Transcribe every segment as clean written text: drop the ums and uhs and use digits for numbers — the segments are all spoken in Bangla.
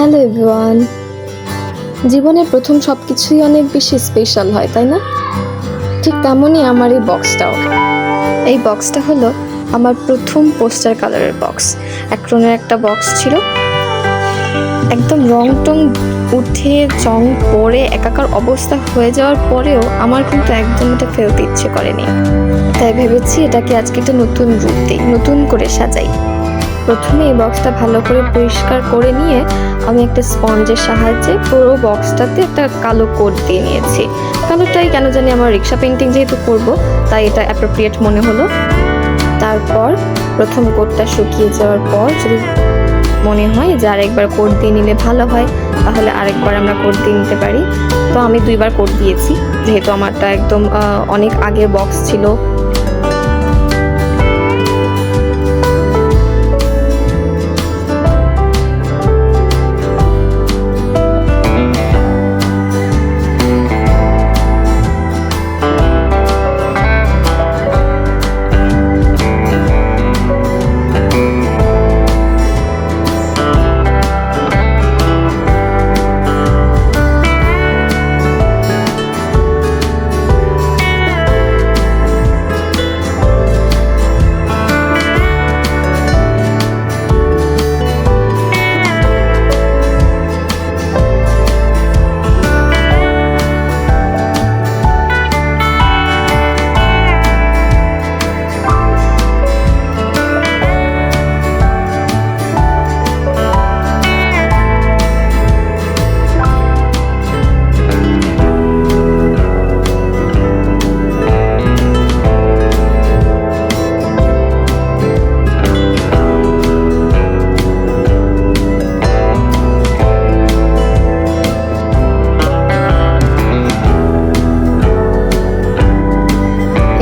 Hello everyone. জীবনের প্রথম সব কিছুই অনেক বেশি স্পেশাল হয়, তাই না? ঠিক তেমনই আমার এই বক্সটা হলো আমার প্রথম পোস্টার কালারের বক্স। অ্যাক্রনের একটা বক্স ছিল, একদম রং টং উঠে চং পরে একাকার অবস্থা হয়ে যাওয়ার পরেও আমার কিন্তু একদম এটা ফেলতে ইচ্ছে করেনি। তাই ভেবেছি এটাকে আজকে একটা নতুন রূপ দিই, নতুন করে সাজাই। প্রথমে এই বক্সটা ভালো করে পরিষ্কার করে নিয়ে আমি একটা স্পঞ্জের সাহায্যে পুরো বক্সটাতে একটা কালো কোট দিয়ে নিয়েছি। কালোটাই কেন জানি আমার রিক্সা পেন্টিং যেহেতু করব, তাই এটা অ্যাপ্রোপ্রিয়েট মনে হলো। তারপর প্রথম কোটটা শুকিয়ে যাওয়ার পর যদি মনে হয় যে আরেকবার কোট দিয়ে নিলে ভালো হয়, তাহলে আরেকবার আমরা কোট দিয়ে নিতে পারি। তো আমি 2বার কোট দিয়েছি, যেহেতু আমারটা একদম অনেক আগের বক্স ছিল।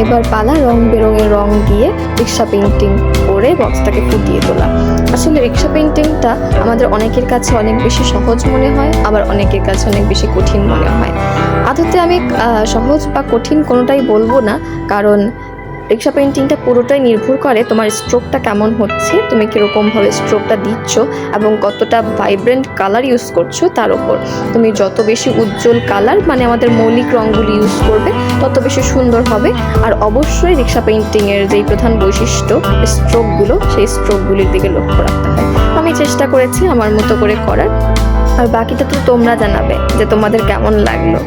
এবার পালা রং বেরঙের রং দিয়ে রিক্সা পেন্টিং করে বক্সটাকে ফুটিয়ে তোলা। আসলে রিক্সা পেন্টিংটা আমাদের অনেকের কাছে অনেক বেশি সহজ মনে হয়, আবার অনেকের কাছে অনেক বেশি কঠিন মনে হয়। আদতে আমি সহজ বা কঠিন কোনোটাই বলবো না, কারণ রিক্সা পেন্টিংটা পুরোটাই নির্ভর করে তোমার স্ট্রোকটা কেমন হচ্ছে, তুমি কীরকমভাবে স্ট্রোকটা দিচ্ছ এবং কতটা ভাইব্রেন্ট কালার ইউজ করছো তার উপর। তুমি যত বেশি উজ্জ্বল কালার মানে আমাদের মৌলিক রঙগুলি ইউজ করবে তত বেশি সুন্দর হবে। আর অবশ্যই রিক্সা পেন্টিংয়ের যেই প্রধান বৈশিষ্ট্য স্ট্রোকগুলো, সেই স্ট্রোকগুলির দিকে লক্ষ্য রাখতে হয়। আমি চেষ্টা করেছি আমার মতো করে করার, আর বাকিটা তো তোমরা জানাবে যে তোমাদের কেমন লাগলো।